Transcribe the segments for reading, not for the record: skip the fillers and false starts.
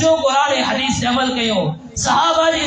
جو قرآن حدیث سے عمل کیو صحابہ جی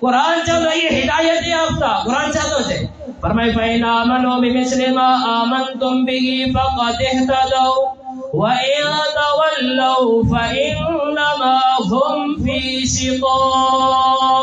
قرآن چاہتا یہ ہدایت یافتہ قرآن چاہتا ہے فرمائے فَإِنْ آمَنُوا بِمِثْلِ مَا آمَنْتُمْ بِهِ فَقَدِ اهْتَدَوْا وَإِنْ تَوَلَّوْا فَإِنَّمَا هُمْ فِي شِقَاقٍ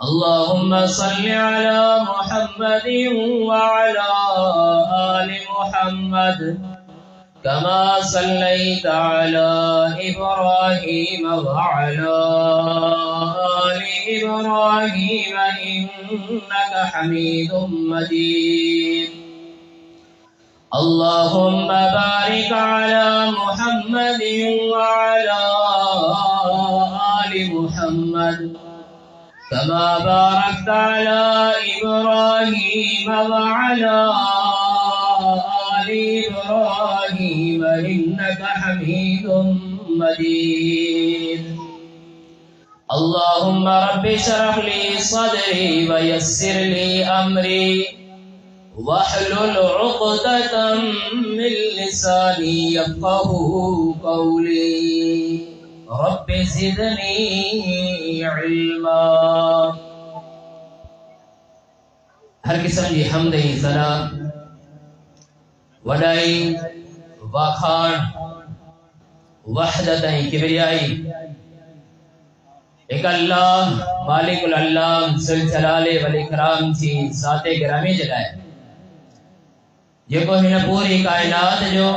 اللهم صل على محمد وعلى آل محمد كما صليت على إبراهيم وعلى آل إبراهيم إنك حميد مجيد اللهم بارك على محمد وعلى آل محمد كما باركت على إبراهيم وعلى آل إبراهيم إنك حميد مجيد اللهم رب اشرح لي صدري ويسر لي أمري واحلل عقدة من لساني يفقهوا قولي رب زدني علما ہر قسم کی حمد ثنا وڈائی واخان وحدت کبریائی ایک اللہ مالک العلام ذل جلال والاکرام کی ذات گرامی جلائے یہ کو ہن پوری کائنات جو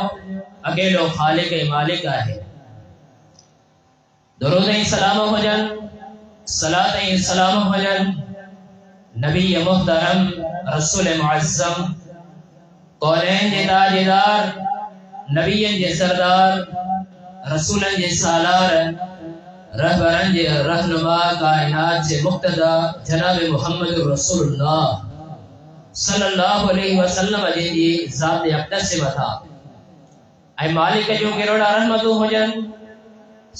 اکیلو خالق مالک ہے درود سلام ہو جن صلاۃ سلام ہو جن نبی محترم رسول معظم کونین جے تاجدار نبیین جے سردار رسولن جے سالار رہبرن جے رہنما کائنات جے مقتدا جناب محمد رسول اللہ صلی اللہ علیہ وسلم جن جی ذات اقدس سے بتا اے مالک جو کروڑا رحمتوں ہو جن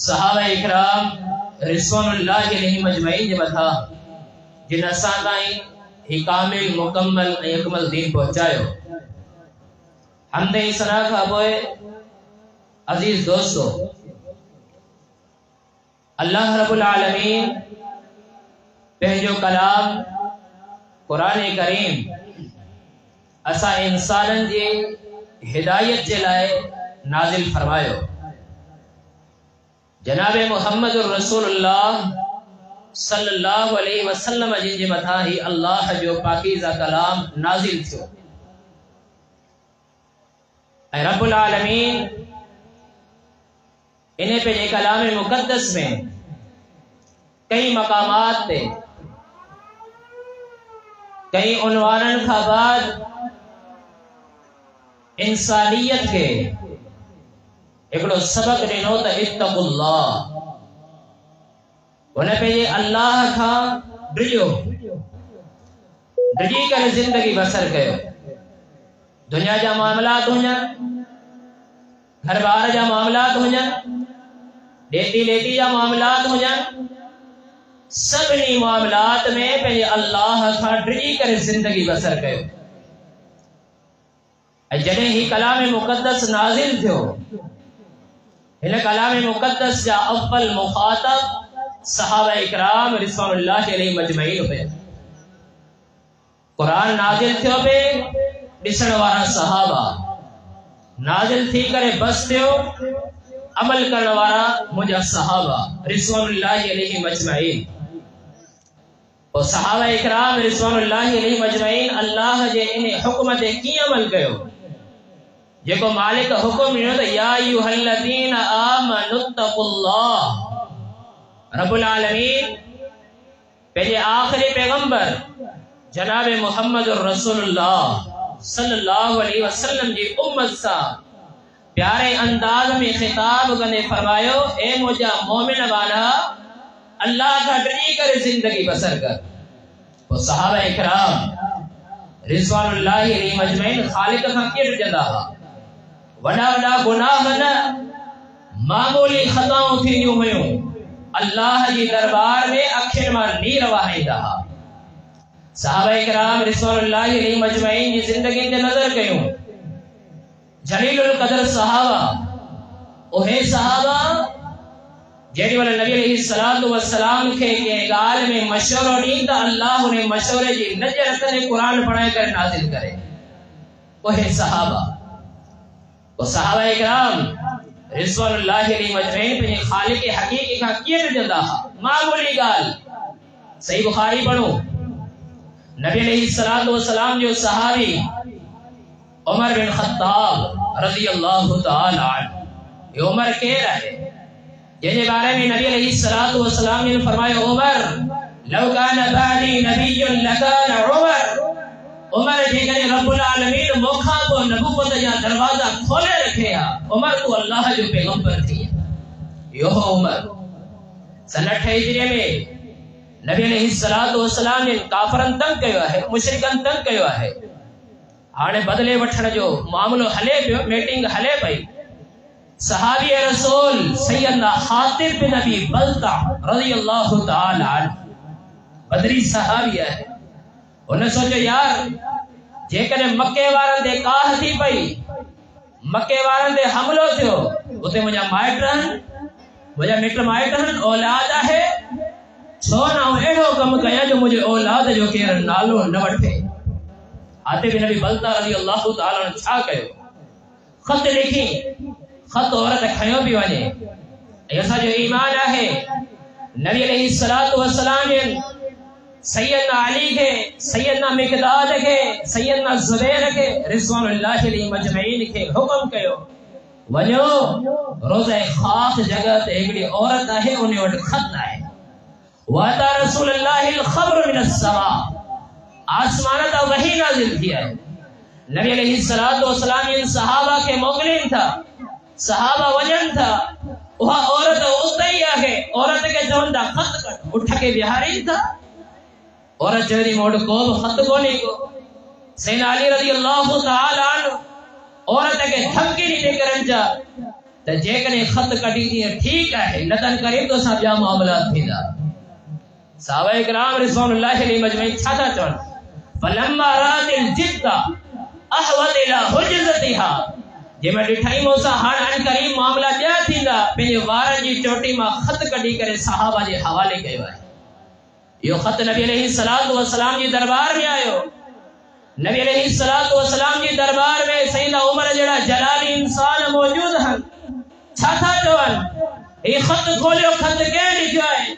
صحابہ اکرام رضوان اللہ علیہ مجمعین جے بتا جن اساں تائیں ہی کامل مکمل اکمل دین پہنچایو حمد ثنا کھا پوئے عزیز دوستو اللہ رب العالمین پہنجو کلام قرآن کریم اسا انسانن جی ہدایت جے لائے نازل فرمایو جناب محمد رسول اللہ صلی اللہ علیہ وسلم جن جے متھا ہی اللہ جو پاکیزہ کلام نازل تھو اے رب العالمین انہیں پہ یہ کلام مقدس میں کئی مقامات تے کئی عنوانن کا بعد انسانیت کے ایکڑو سبق ڈینو تا اتقوا اللہ انہیں پہ یہ اللہ کا ڈریو ڈری کر زندگی بسر کیو دنیا جا معاملات ہو جن گھر بار جا معاملات ہو جن دیتی لیتی جا معاملات ہو جن سبنی معاملات میں پہلے اللہ کا ڈری کر زندگی بسر کیو جنہیں ہی کلام مقدس نازل تھو ہن کلام مقدس جا اول مخاطب صحابہ اکرام رضوان اللہ علیہ مجمعین ہوئے قرآن نازل تھو پہ ڈسن وارا صحابہ نازل تھی کرے بس تھو عمل کرنے وارا مجھا صحابہ رضوان اللہ علیہ مجمعین اور صحابہ اکرام رضوان اللہ علیہ مجمعین اللہ جے انہیں حکمت کی عمل کیو جے کو مالک حکم نہیں تو یا ایوہ الذین آمنوا اتقوا اللہ رب العالمین پہلے آخری پیغمبر جناب محمد رسول اللہ صلی اللہ علیہ وسلم جی امت سا پیارے انداز میں خطاب کرنے فرمایا اے مجھا مومن والا اللہ کا ڈری کر زندگی بسر کر. وہ صحابہ اکرام رضوان اللہ علیہ مجمعین خالق کا کیٹ جدا وڈا وڈا گناہ نہ معمولی خطاؤں تھی یوں ہوئوں اللہ جی دربار میں اکھر ماں نی رواہی دہا. صحابہ اکرام رضوان اللہ علیہ مجمعین جی زندگی دے نظر کیوں جلیل القدر صحابہ اوہے صحابہ جیڑی والا نبی علیہ السلام کے گال میں مشورہ نہیں تھا اللہ انہیں مشورے جی نجر نے قرآن پڑھائے کر نازل کرے. اوہے صحابہ وہ صحابہ اکرام رضوان اللہ علیہ مجمعین پہ خالق حقیقی کا کیٹ جدا معمولی گال. صحیح بخاری پڑھو نبی علیہ السلام جو صحابی عمر بن خطاب رضی اللہ تعالی عنہ یہ عمر کہہ رہے جنہیں بارے میں نبی علیہ السلام نے فرمایا عمر لو کان بعدی نبی لکان عمر جی کہ رب العالمین موقع کو نبوت یا دروازہ کھولے رکھے عمر تو اللہ جو پیغمبر تھی. یہ عمر سنہ 8 ہجری میں نبی علیہ السلام نے کافرن تنگ کیا ہے مشرکن تنگ کیا ہے. آنے بدلے وٹھن جو معاملو ہلے پیو میٹنگ ہلے پئی. صحابی رسول سیدنا حاطب بن ابی بلتع رضی اللہ تعالی عنہ بدری صحابی ہے. انہیں سوچو یار جے کنے مکے وارن دے کاہ تھی پئی مکے وارن دے حملو تھو اتے مجھا مٹ مائٹرن اولاد ہے چھو نہ ایڑو کم کیا جو مجھے اولاد جو کہ نالو نہ وٹھے. حاطب بن ابی بلتع رضی اللہ تعالی عنہ چھا کہو خط لکھی خط عورت کھیوں بھی ونے ایسا جو ایمان ہے نبی علیہ السلام نے سیدنا علی کے سیدنا مقداد کے سیدنا زبیر کے رضوان اللہ علیہ مجمعین کے حکم کہو وجو روزہ خاص جگہ تے ایکڑی عورت ہے انہیں وٹ خط ہے واتا رسول اللہ الخبر من السماء آسمان تا وحی نازل کیا ہے. نبی علیہ السلام ان صحابہ کے موکلین تھا صحابہ وجن تھا وہ عورت اتائی آگے عورت کے جوندہ خط کٹ اٹھا کے بہارین تھا عورت جوری موڑ کو خط کو نہیں کو. سیدنا علی رضی اللہ تعالی عنہ عورت کے دھمکی نہیں دے کرن جا تو جے کنے خط کٹی دی ٹھیک ہے نتن کریم تو سب جا معاملات تھی دا. صحابہ اکرام رضوان اللہ علیہ مجمعین چھاتا چون فلما رات الجد احوت الى حجزتها جے میں ڈٹھائی موسا ہاں ان کریم معاملہ دیا تھی دا پہنی وارن جی چوٹی ماں خط کٹی کرے صحابہ جی حوالے گئے ہے. یہ خط نبی علیہ السلام جی دربار میں آئے نبی علیہ السلام جی دربار میں سیدنا عمر جڑا جلالی انسان موجود ہیں چھاتا چون یہ خط کھولے خط کے لکھا ہے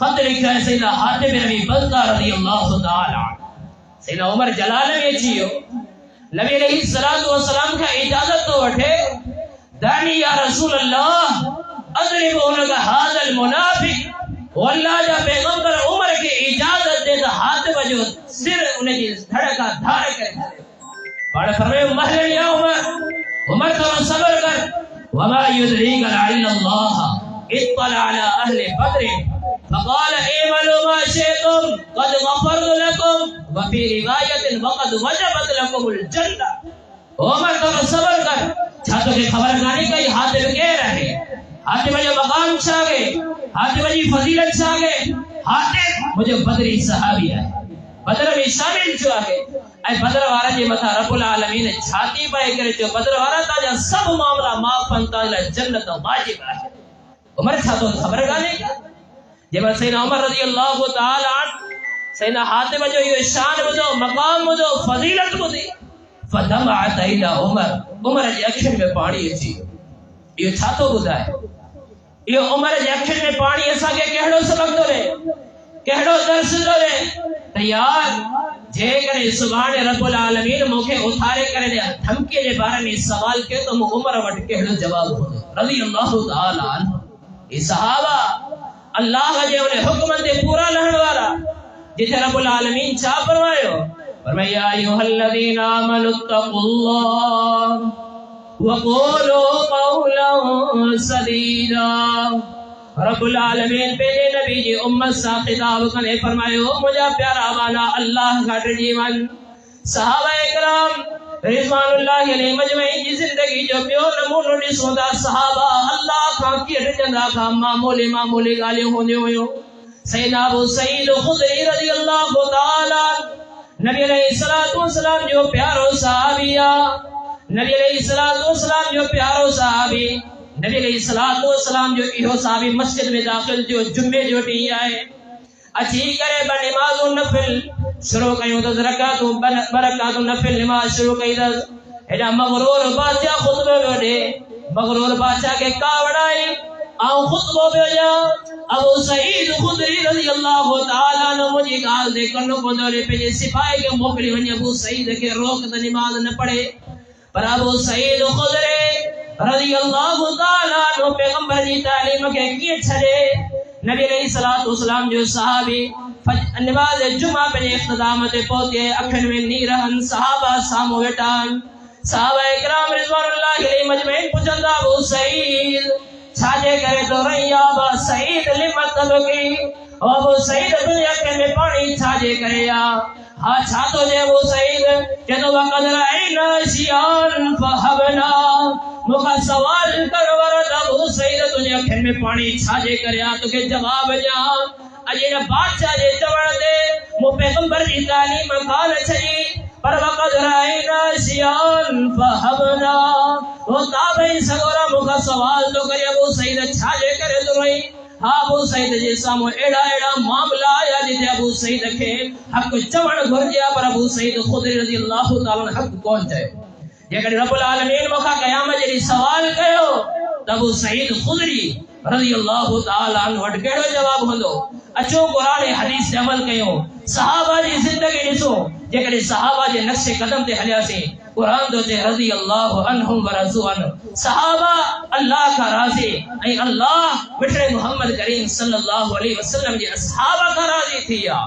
خط لکھا ہے سیدنا حاطب بن ابی بلتع رضی اللہ تعالی عنہ. سیدنا عمر جلال میں چیو نبی علیہ السلام کا اجازت تو اٹھے دانی یا رسول اللہ اضرب انگا حاضر المنافق واللہ جا پیغمبر عمر کی اجازت دے دا حاطب جو سر انہیں جی دھڑکا دھارے کرے بڑا فرمائے محلن یا عمر کا صبر کر وما یدریک لعل اللہ اطلع علی اہل بدر فقال اعملوا ما شئتم قد غفرت لكم وفي روایت وقد وجبت لكم الجنہ. عمر کا صبر کر چھاتوں کی خبر گانی کئی حاطب کہہ رہے حاطب جو مقام چھا گئے حاطب جی فضیلت چھا گئے حاطب مجھے بدری صحابی ہے بدر میں شامل چھا گئے اے بدر وارا جی مطا رب العالمین چھاتی پائے کرے جو بدر وارا تاجا سب معاملہ معاف پنتا جنت واجب ہے. عمر چھاتوں کی خبر گانی کا جب سیدنا عمر رضی اللہ تعالی عنہ سیدنا حاطب جو یہ شان بدو مقام بدو فضیلت بدی فدمعت الى عمر جی اکھن میں پانی اچھی یہ چھاتو بدا ہے یہ عمر جی اکھن میں پانی ایسا کہ کہڑو سبق دو رہے کہڑو درس دو رہے تیار جے کرے سبحان رب العالمین موکے اتھارے کرے دے دھمکے دے بارے میں سوال کے تو عمر وٹ کہڑو جواب ہو رضی اللہ تعالی عنہ. یہ صحابہ اللہ کا جو انہیں حکم دے پورا لہن والا جسے رب العالمین چاہ فرمائے فرمایا ایوہ الذین آمنوا اتقوا اللہ وقولوا قولا سدیدا. رب العالمین پہلے نبی جی امت سا خطاب کنے فرمایو مجھا پیارا والا اللہ کا جیون. صحابہ اکرام رضوان اللہ علیہ مجمعین جی زندگی جو پیو نمونو ڈسو دا صحابہ اللہ کا کیٹ جندا کا معمولی گالیوں ہوندے ہوئیوں. سیدنا ابو سعید خدری رضی اللہ تعالی نبی علیہ السلام جو پیارو صحابیہ، نبی علیہ السلام جو پیارو صحابی، نبی علیہ السلام جو ایہو صحابی مسجد میں داخل جو جمعے جو ٹی آئے اچھی کرے بنماز و نفل شروع کیوں تو برکات و نفل نماز شروع کی دس ایڈا مغرور بادشاہ خطبہ بیٹھے مغرور بادشاہ کے کاوڑائی آؤں خطبہ بیجا. ابو سعید خدری رضی اللہ تعالیٰ نے مجھے گال دے کرنو کو دولے پہ سپاہی کے موکلی ونی ابو سعید کے روک تا نماز نہ پڑے. پر ابو سعید خدری رضی اللہ تعالیٰ نے پیغمبر جی تعلیم کے کیے چھڑے. نبی علیہ السلام جو صحابی نماز جمعہ پہ اختتامت پہنچے اکھن میں نیرہن صحابہ سامو بیٹان. صحابہ اکرام رضوان اللہ علیہ مجمعین پوچھندا ابو سعید چھاجے کرے تو رہیا ابا سعید لمطلب کی ابو سعید دنیا کے میں پانی چھاجے کرے یا ہاں چھاتو جے ابو سعید کہ تو وقت رائنا شیان فہبنا مکہ سوال کر ورد ابو سعید دنیا کے میں پانی چھاجے کرے یا تو کہ جواب جان اجے بادشاہ جے چوڑ دے مو پیغمبر جی تعلیم کھال چھئی پر وقت رائنا شیان فہبنا وہ تابعی سگورا مکہ سوال تو کرے ابو سعید چھاجے کرے تو رہی. ہاں ابو سعید جے سامو ایڑا معاملہ آیا جتے ابو سعید کے حق چوڑ گھر گیا پر ابو سعید خدری رضی اللہ تعالیٰ حق کون جائے. یہ کہ رب العالمین مکہ قیامت جی سوال کہو تو ابو سعید خدری رضی اللہ تعالیٰ عنہ وٹ کیڑو جواب ہندو اچھو قرآن حدیث سے عمل کیوں صحابہ جی زندگی ڈسو جے کہ صحابہ جے نقش قدم تے ہلیا سے قرآن دو تے رضی اللہ عنہم ورضوا عنہ صحابہ اللہ کا راضی اے اللہ بشر محمد کریم صلی اللہ علیہ وسلم جے صحابہ کا راضی تھیا.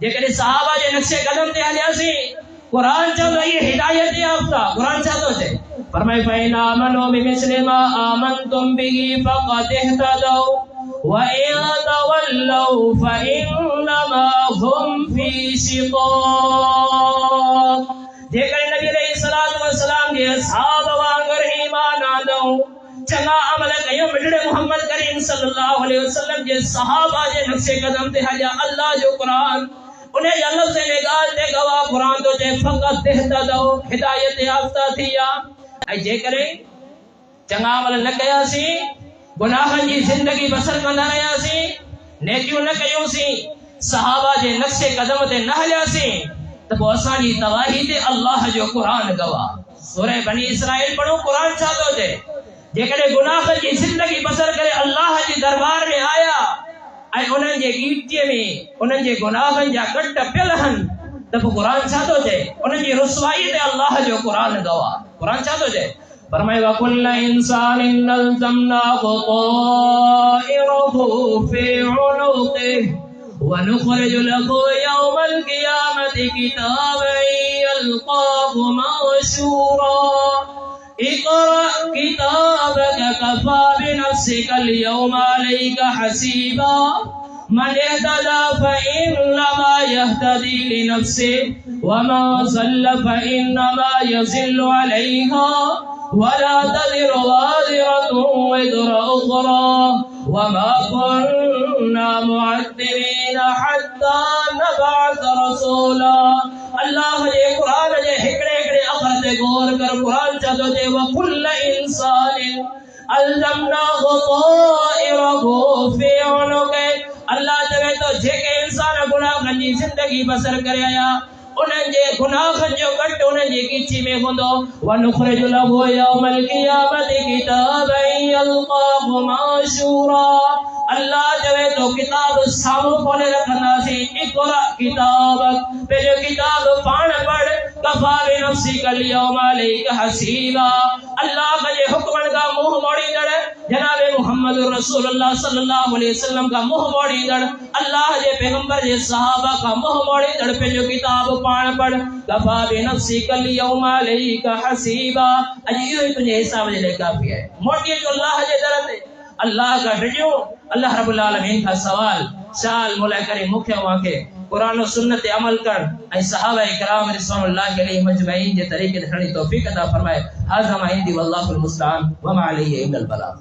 جے کہ صحابہ جے نقش قدم تے ہلیا سے قرآن چاہتا یہ ہدایت یافتہ قرآن چاہتا ہے فرمائے فَإِنْ آمَنُوا بِمِثْلِ مَا آمَنْتُمْ بِهِ فَقَدِ اهْتَدَوْا وَإِنْ تَوَلَّوْا فَإِنَّمَا هُمْ فِي شِقَاقٍ. جے کہ نبی علیہ السلام کے اصحاب وانگر ایمان آدھوں چنگا عمل کہیوں مجھڑے محمد کریم صلی اللہ علیہ وسلم جے صحابہ جے نقش قدم تے حجا اللہ جو قرآن انہیں یا لفظ نگال دے گواہ قرآن تو جے فقط دہتا دو ہدایت یافتہ تھیا. اے جے کرے چنگا عمل نہ کیا سی گناہن جی زندگی بسر کندہ رہا سی نیکیوں نہ کیوں سی صحابہ جے نقش قدم تے نہ ہلیا سی تو اسانی تواہی تے اللہ جو قرآن گواہ. سورہ بنی اسرائیل پڑھو قرآن چاہتو جے جے کرے گناہن جی زندگی بسر کرے اللہ جی دربار میں آیا اے انہن جے گیٹے میں انہن جے گناہن جا کٹ پلہن تب قرآن چاہتو جے انہن جے رسوائی تے اللہ جو قرآن گواہ قرآن چاہتو جے فرمائے وَكُلَّ إِنسَانٍ نَلْزَمْنَاهُ طَائِرَهُ فِي عُنُقِهِ وَنُخْرِجُ لَهُ يَوْمَ الْقِيَامَةِ كِتَابًا يَلْقَاهُ مَنشُورًا اقرأ كتابك كفى بنفسك اليوم عليك حسيبا من اهتدى فإنما يهتدي لنفسه ومن ضل فإنما يضل عليها ولا تزر وازرة وزر أخرى وما كنا معذبين حتى نبعث رسولا. اللہ جے قرآن جے ہکڑے اخرت غور کر قرآن چاہتو جے وَكُلَّ إِنسَانٍ أَلْزَمْنَاهُ طَائِرَهُ فِي عُنُقِهِ. اللہ جے تو جے کہ انسان گناہ کنجی زندگی بسر کرے آیا انہن جے گناہ جو کٹ انہن جے کچھی میں ہوندو وَنُخْرِجُ لَهُ يَوْمَ الْقِيَامَةِ كِتَابًا يَلْقَاهُ مَنشُورًا. اللہ جوے تو کتاب سامو کھولے رکھنا سی اقرأ کتابک پہلے کتاب پان پڑھ کفا بنفسک اليوم علیک حسیبا. اللہ کا یہ حکمن کا منہ موڑی کر جناب محمد محمد رسول اللہ صلی اللہ علیہ وسلم کا منہ موڑی دڑ اللہ جے پیغمبر جے صحابہ کا منہ موڑی دڑ پہ جو کتاب پان پڑھ کفا بنفسک الیوم علیک حسیبا اجیو تجھے حساب دے لے کافی ہے موٹی جو اللہ جے در تے اللہ کا ڈجو اللہ رب العالمین کا سوال سال مولا کریم مکھے ہوا کے قرآن و سنت عمل کر اے صحابہ کرام رضوان اللہ علیہ مجمعین جے طریقے دکھنے توفیق عطا فرمائے. ھذا ما عندي والله المستعان وما علي الا البلاغ.